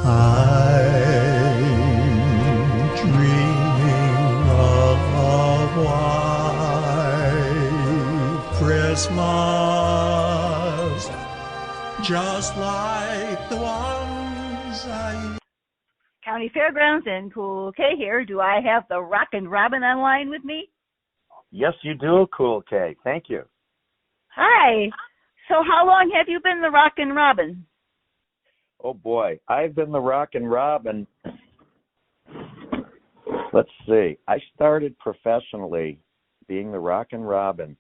I'm dreaming of a white Christmas, just like the ones I... County Fairgrounds and Cool K here. Do I have the Rockin'-Robin online with me? Yes, you do, Cool K. Thank you. Hi. So how long have you been the Rockin'-Robin? Oh, boy. I've been the Rockin'-Robin. Let's see. I started professionally being the Rockin'-Robin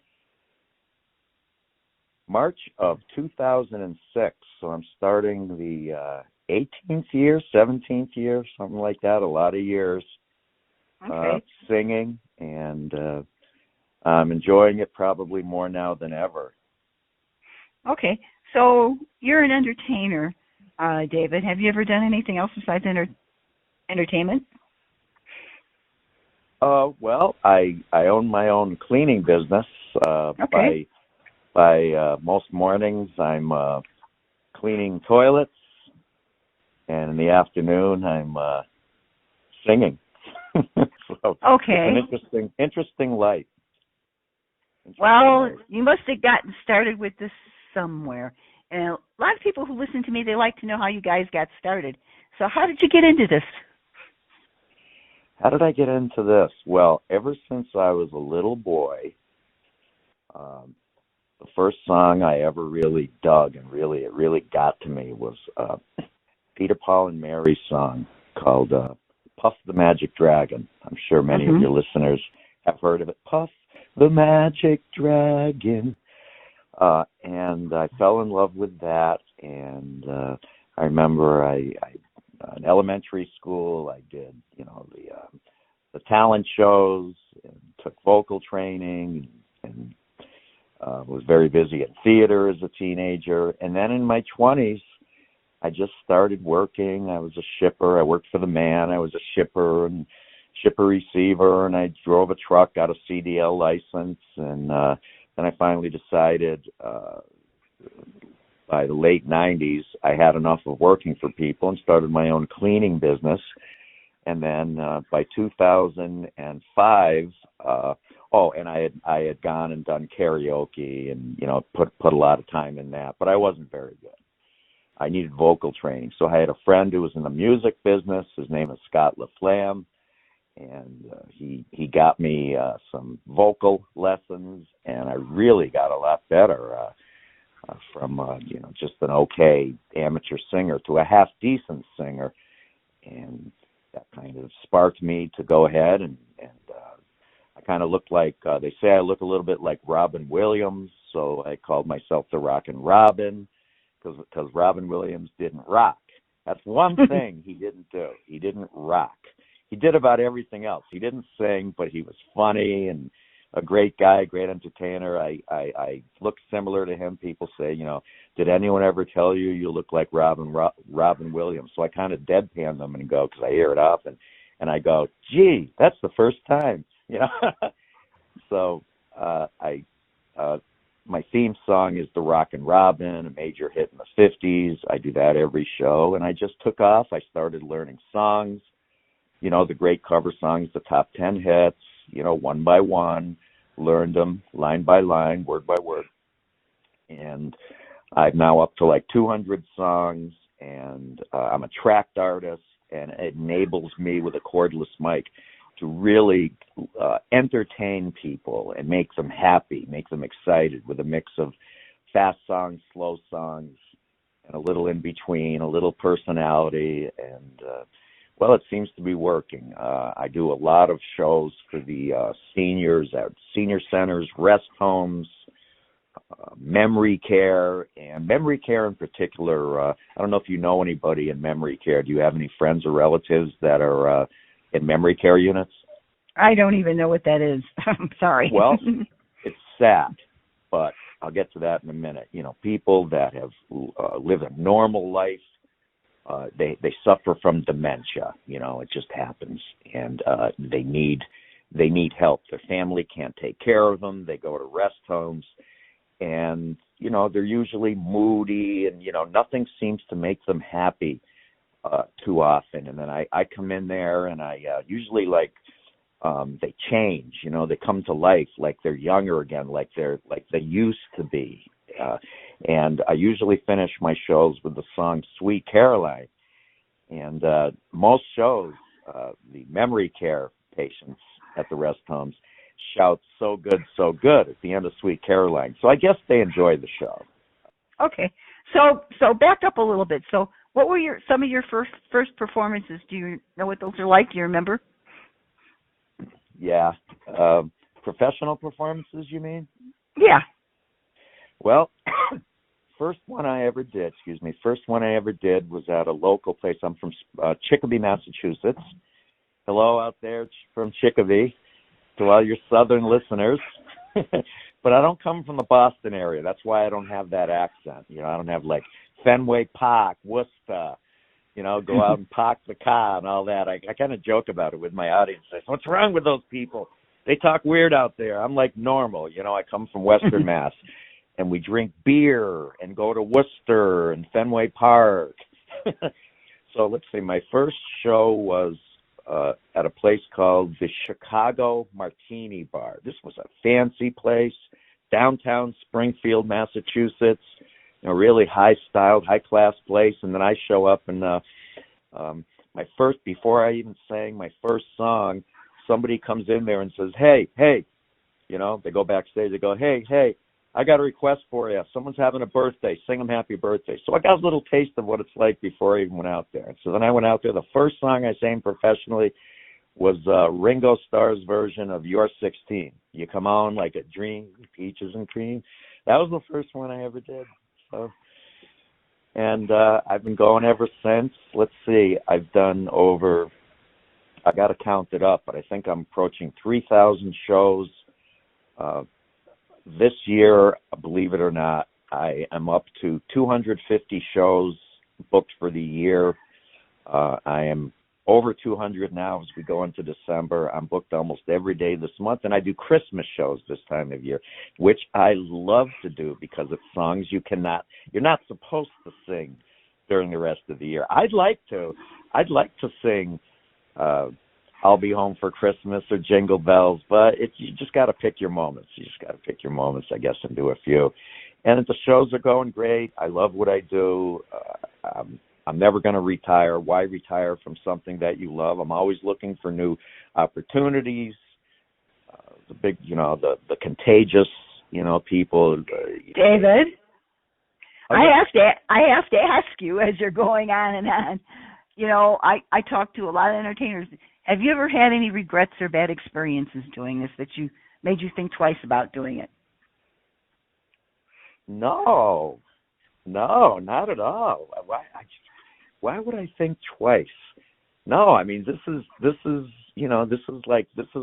March of 2006. So I'm starting the 18th year, 17th year, something like that, a lot of years singing, and I'm enjoying it probably more now than ever. Okay, so you're an entertainer, David. Have you ever done anything else besides entertainment? Well, I own my own cleaning business. By most mornings, I'm cleaning toilets, and in the afternoon, I'm singing. So it's an interesting life. You must have gotten started with this somewhere. And a lot of people who listen to me, they like to know how you guys got started. So how did you get into this? How did I get into this? Well, ever since I was a little boy, the first song I ever really dug and it really got to me was Peter, Paul, and Mary's song called Puff the Magic Dragon. I'm sure many of your listeners have heard of it. Puff the Magic Dragon. And I fell in love with that. And I remember in elementary school, I did, the talent shows and took vocal training and was very busy in theater as a teenager. And then in my 20s, I just started working. I was a shipper. I worked for the man. I was a shipper and shipper receiver, and I drove a truck, got a CDL license, and then I finally decided by the late 90s I had enough of working for people and started my own cleaning business. And then by 2005, and I had gone and done karaoke and put a lot of time in that, but I wasn't very good. I needed vocal training, so I had a friend who was in the music business. His name is Scott LaFlamme, and he got me some vocal lessons, and I really got a lot better from just an okay amateur singer to a half decent singer, and that kind of sparked me to go ahead and I kind of looked like they say I look a little bit like Robin Williams, so I called myself the Rockin'-Robin because Robin Williams didn't rock. That's one thing he didn't do. He didn't rock. He did about everything else. He didn't sing, but he was funny and a great guy, great entertainer. I look similar to him. People say, did anyone ever tell you look like Robin Williams? So I kind of deadpan them and go, because I hear it often, and I go, gee, that's the first time, So my theme song is the Rockin'-Robin, a major hit in the 50s. I do that every show, and I just took off. I started learning songs, the great cover songs, the top 10 hits, one by one, learned them line by line, word by word. And I'm now up to like 200 songs, and I'm a tracked artist, and it enables me with a cordless mic to really entertain people and make them happy, make them excited with a mix of fast songs, slow songs, and a little in between, a little personality, and it seems to be working. I do a lot of shows for the seniors at senior centers, rest homes, memory care, and memory care in particular. I don't know if you know anybody in memory care. Do you have any friends or relatives that are in memory care units? I don't even know what that is. I'm sorry. Well, it's sad, but I'll get to that in a minute. People that have lived a normal life, they suffer from dementia. It just happens, and they need help. Their family can't take care of them. They go to rest homes, and they're usually moody, and nothing seems to make them happy. too often. And then I come in there and I usually like they change, they come to life like they're younger again, like they used to be. And I usually finish my shows with the song Sweet Caroline. And most shows, the memory care patients at the rest homes shout so good at the end of Sweet Caroline. So I guess they enjoy the show. Okay. So back up a little bit. So what were some of your first performances? Do you know what those are like? Do you remember? Yeah. Professional performances, you mean? Yeah. Well, first one I ever did was at a local place. I'm from Chicopee, Massachusetts. Hello out there from Chicopee to all your southern listeners. But I don't come from the Boston area. That's why I don't have that accent. I don't have like Fenway Park, Worcester, go out and park the car and all that. I kind of joke about it with my audience. I say, what's wrong with those people? They talk weird out there. I'm like normal. I come from Western Mass. And we drink beer and go to Worcester and Fenway Park. So let's see, my first show was at a place called the Chicago Martini Bar. This was a fancy place, downtown Springfield, Massachusetts, really high-styled, high-class place. And then I show up and before I even sang my first song, somebody comes in there and says, hey, they go backstage, they go, hey, I got a request for you. Someone's having a birthday. Sing them happy birthday. So I got a little taste of what it's like before I even went out there. So then I went out there. The first song I sang professionally was Ringo Starr's version of You're 16. You come on like a dream, peaches and cream. That was the first one I ever did. So, and I've been going ever since. Let's see. I've done I got to count it up, but I think I'm approaching 3,000 shows. This year, believe it or not, I am up to 250 shows booked for the year. I am over 200 now as we go into December. I'm booked almost every day this month, and I do Christmas shows this time of year, which I love to do because it's songs you're not supposed to sing during the rest of the year. I'd like to sing I'll Be Home for Christmas or Jingle Bells, but you just got to pick your moments. I guess, and do a few. And the shows are going great. I love what I do. I'm never going to retire. Why retire from something that you love? I'm always looking for new opportunities. The big, the contagious, people. David, I have to ask you as you're going on and on. I talk to a lot of entertainers. Have you ever had any regrets or bad experiences doing this that made you think twice about doing it? No, not at all. Why would I think twice? No, I mean this is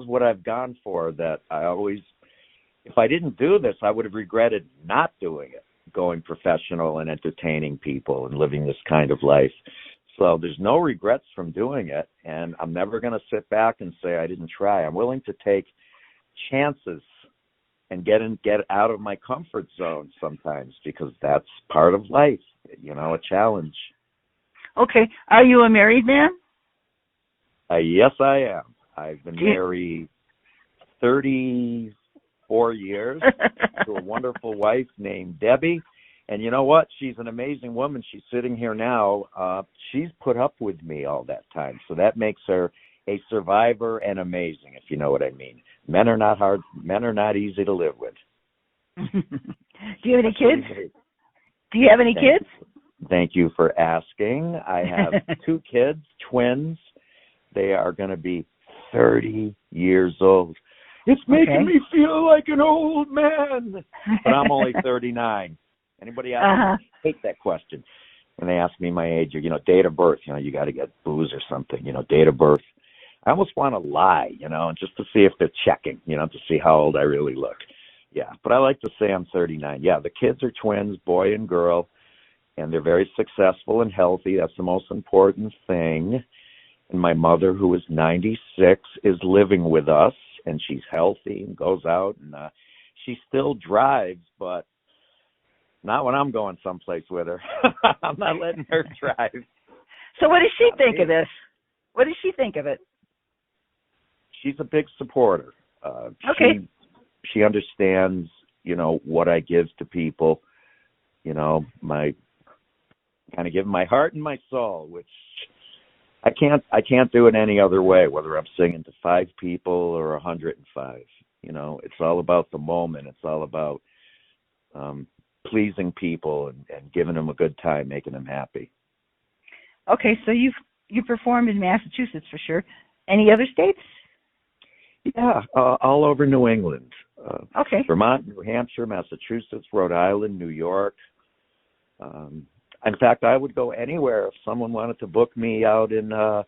what I've gone for. That I always, if I didn't do this, I would have regretted not doing it, going professional and entertaining people and living this kind of life. So there's no regrets from doing it, and I'm never going to sit back and say I didn't try. I'm willing to take chances and get out of my comfort zone sometimes because that's part of life, a challenge. Okay. Are you a married man? Yes, I am. I've been married 34 years to a wonderful wife named Debbie. And you know what? She's an amazing woman. She's sitting here now. She's put up with me all that time. So that makes her a survivor and amazing, if you know what I mean. Men are not hard. Men are not easy to live with. Do you have any kids? Thank you for asking. I have 2 kids, twins. They are going to be 30 years old. It's making me feel like an old man. But I'm only 39. Anybody else hate that question? And they ask me my age, date of birth. You got to get booze or something. Date of birth. I almost want to lie, just to see if they're checking, to see how old I really look. Yeah, but I like to say I'm 39. Yeah, the kids are twins, boy and girl, and they're very successful and healthy. That's the most important thing. And my mother, who is 96, is living with us, and she's healthy and goes out, and she still drives, but not when I'm going someplace with her. I'm not letting her drive. So what does she Not think me. of this? What does she think of it? She's a big supporter. Okay. She understands, what I give to people. My kind of give my heart and my soul, which I can't do it any other way. Whether I'm singing to 5 people or 105, it's all about the moment. It's all about pleasing people and giving them a good time, making them happy. Okay, so you performed in Massachusetts for sure. Any other states? Yeah, all over New England. Okay. Vermont, New Hampshire, Massachusetts, Rhode Island, New York. In fact, I would go anywhere if someone wanted to book me out in the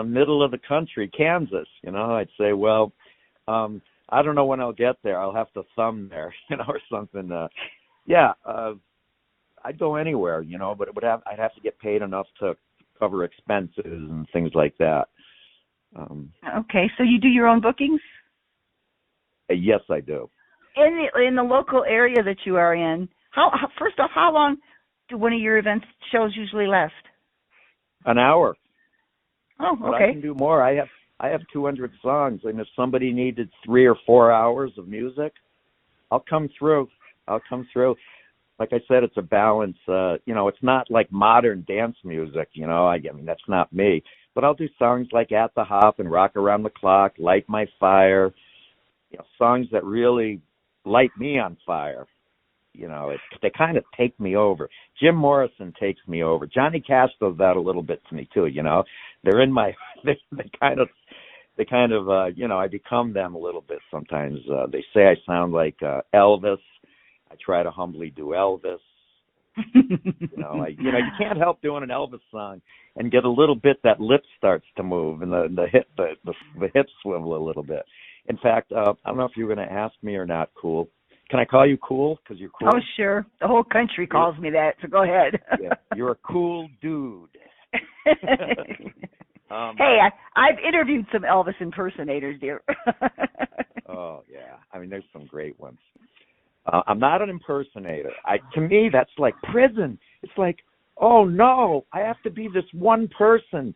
middle of the country, Kansas. I'd say, well, I don't know when I'll get there. I'll have to thumb there, or something. I'd go anywhere, but I'd have to get paid enough to cover expenses and things like that. Okay, so you do your own bookings? Yes, I do. In the local area that you are in, first off, how long do one of your shows usually last? An hour. Oh, But okay. I can do more. I have 200 songs, and if somebody needed 3 or 4 hours of music, I'll come through. Like I said, it's a balance. It's not like modern dance music. I mean that's not me. But I'll do songs like At the Hop and Rock Around the Clock, Light My Fire. Songs that really light me on fire. They kind of take me over. Jim Morrison takes me over. Johnny Cash does that a little bit to me too. They're in my. They kind of. I become them a little bit sometimes. They say I sound like Elvis. I try to humbly do Elvis. You can't help doing an Elvis song and get a little bit that lip starts to move and the hips swivel a little bit. In fact, I don't know if you're going to ask me or not, Cool. Can I call you Cool? Because you're cool. Oh, sure. The whole country calls me that, so go ahead. Yeah, you're a cool dude. Hey, I've interviewed some Elvis impersonators, dear. Oh, yeah. I mean, there's some great ones. I'm not an impersonator. To me, that's like prison. It's like, oh, no, I have to be this one person,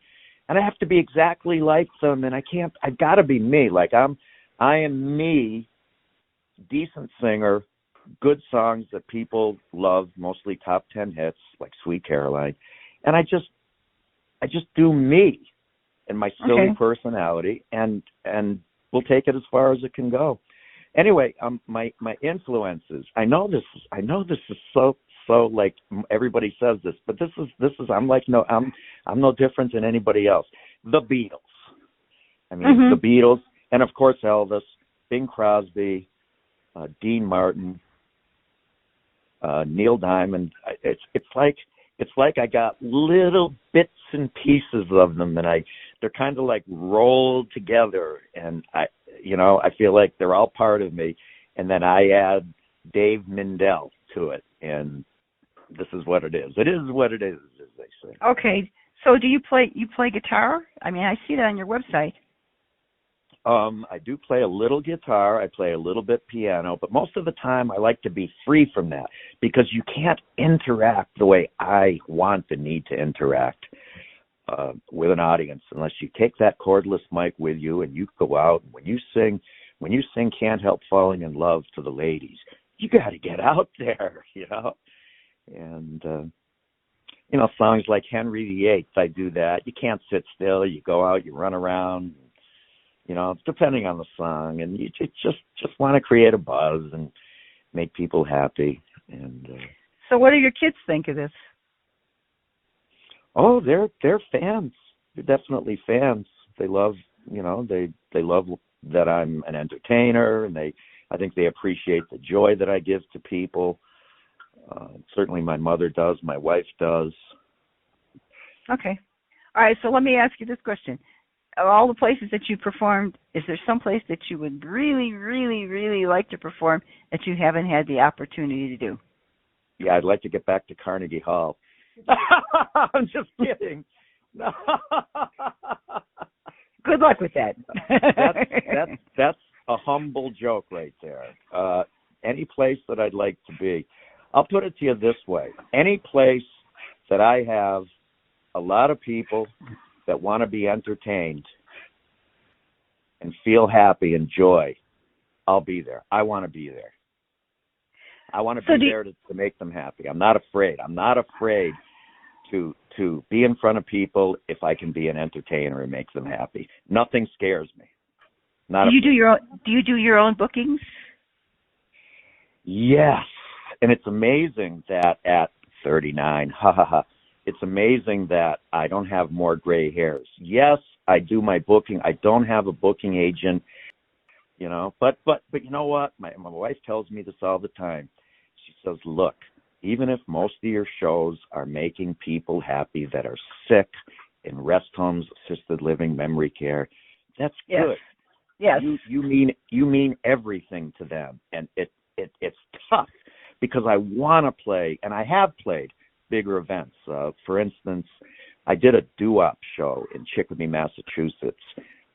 and I have to be exactly like them, and I've got to be me. Like, I am me, decent singer, good songs that people love, mostly top 10 hits, like Sweet Caroline, and I just do me and my silly personality, and we'll take it as far as it can go. Anyway, my influences. I know this is so like everybody says this, but this is I'm no different than anybody else. The Beatles. I mean, the Beatles, and of course Elvis, Bing Crosby, Dean Martin, Neil Diamond. It's like I got little bits and pieces of them, and they're kind of like rolled together, and I feel like they're all part of me, and then I add Dave-Mindell to it, and this is what it is. It is what it is, as they say. Okay, so do you play guitar? I mean, I see that on your website. I do play a little guitar. I play a little bit piano, but most of the time I like to be free from that because you can't interact the way I want the need to interact with an audience unless you take that cordless mic with you and you go out. And when you sing Can't Help Falling in Love to the ladies, you got to get out there, And songs like Henry VIII, I do that. You can't sit still. You go out, you run around. Depending on the song, and you just want to create a buzz and make people happy. And so, what do your kids think of this? Oh, they're fans. They're definitely fans. They love, they love that I'm an entertainer, and I think they appreciate the joy that I give to people. Certainly, my mother does. My wife does. Okay. All right. So let me ask you this question. Of all the places that you performed, is there some place that you would really, really, really like to perform that you haven't had the opportunity to do? Yeah, I'd like to get back to Carnegie Hall. I'm just kidding. No. Good luck with that. That's a humble joke right there. Any place that I'd like to be. I'll put it to you this way. Any place that I have a lot of people that want to be entertained and feel happy and joy, I'll be there. I want to be there. I want to be there to make them happy. I'm not afraid. I'm not afraid to be in front of people if I can be an entertainer and make them happy. Nothing scares me. Do you do your own bookings? Yes. And it's amazing that at 39, it's amazing that I don't have more gray hairs. Yes, I do my booking. I don't have a booking agent, you know, but you know what? My wife tells me this all the time. She says, look, even if most of your shows are making people happy that are sick in rest homes, assisted living, memory care, that's good. Yes. You mean everything to them, and it's tough because I want to play, and I have played bigger events. For instance, I did a doo-wop show in Chicopee, Massachusetts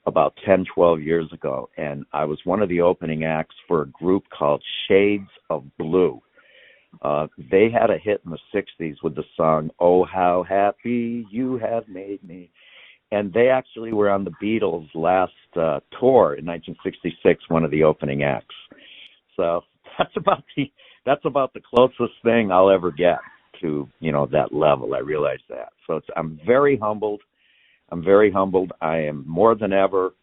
about 10, 12 years ago, and I was one of the opening acts for a group called Shades of Blue. They had a hit in the 60s with the song, Oh, How Happy You Have Made Me. And they actually were on the Beatles' last tour in 1966, one of the opening acts. So that's about the closest thing I'll ever get to, you know, that level. I realize that. So I'm very humbled. I am more than ever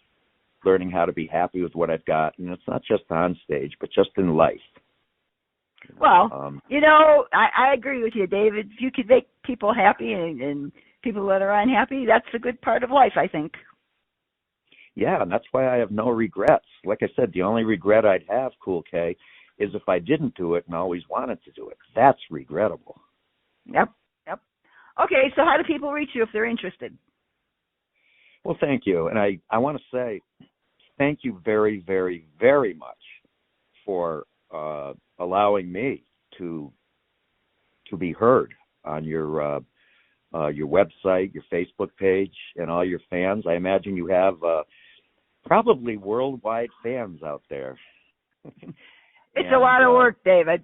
learning how to be happy with what I've got. And it's not just on stage, but just in life. Well, you know, I agree with you, David. If you could make people happy and people that are unhappy, that's a good part of life, I think. Yeah, and that's why I have no regrets. Like I said, the only regret I'd have, Cool K, is if I didn't do it and always wanted to do it. That's regrettable. Yep. Okay, so how do people reach you if they're interested? Well, thank you. And I want to say thank you very, very, very much for allowing me to be heard on your website, your Facebook page, and all your fans. I imagine you have probably worldwide fans out there. It's a lot of work, David.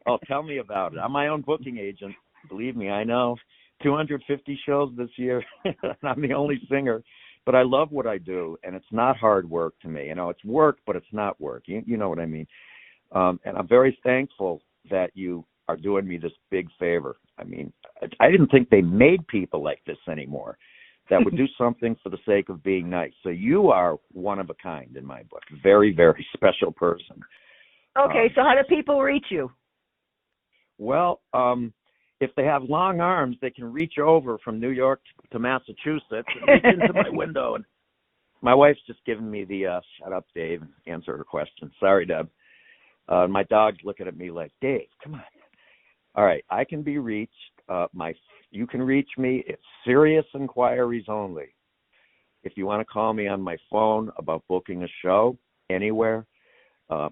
Oh, tell me about it. I'm my own booking agent. Believe me, I know. 250 shows this year. I'm the only singer. But I love what I do, and it's not hard work to me. You know, it's work, but it's not work. You know what I mean? And I'm very thankful that you are doing me this big favor. I mean, I didn't think they made people like this anymore that would do something for the sake of being nice. So you are one of a kind in my book. Very, very special person. Okay, so how do people reach you? Well, if they have long arms, they can reach over from New York to Massachusetts and reach into my window. And my wife's just giving me the shut up, Dave, and answer her question. Sorry, Deb. My dog's looking at me like, Dave, come on. All right, I can be reached. You can reach me. It's serious inquiries only. If you want to call me on my phone about booking a show anywhere,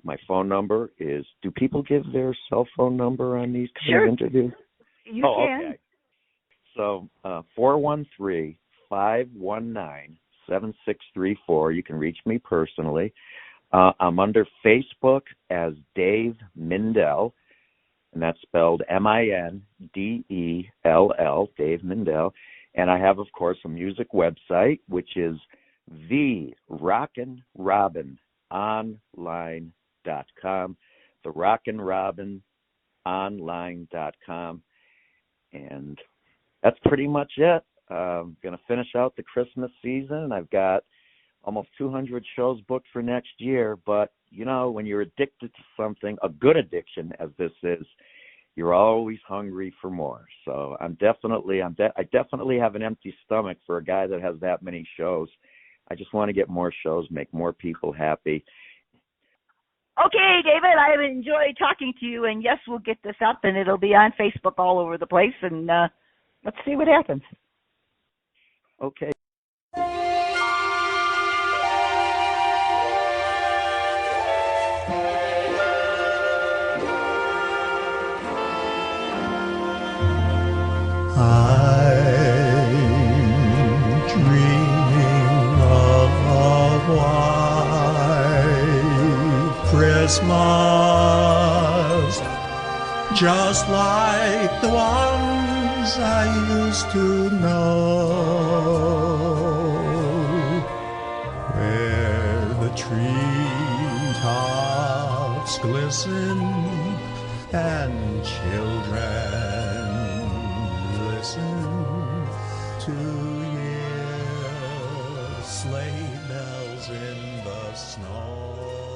my phone number is, do people give their cell phone number on these kind of interviews? You can. Okay. So 413-519-7634. You can reach me personally. I'm under Facebook as Dave Mindell, and that's spelled M-I-N-D-E-L-L, Dave Mindell. And I have, of course, a music website, which is the rockin-robin.online.com, the rockin-robin.online.com. And that's pretty much it. I'm going to finish out the Christmas season. I've got almost 200 shows booked for next year. But, you know, when you're addicted to something, a good addiction as this is, you're always hungry for more. So I definitely have an empty stomach for a guy that has that many shows. I just want to get more shows, make more people happy. Okay, David, I have enjoyed talking to you, and yes, we'll get this up, and it'll be on Facebook all over the place, and let's see what happens. Okay. I'm dreaming of a white Christmas just like the ones I used to know, where the treetops glisten and children listen to hear sleigh bells in the snow.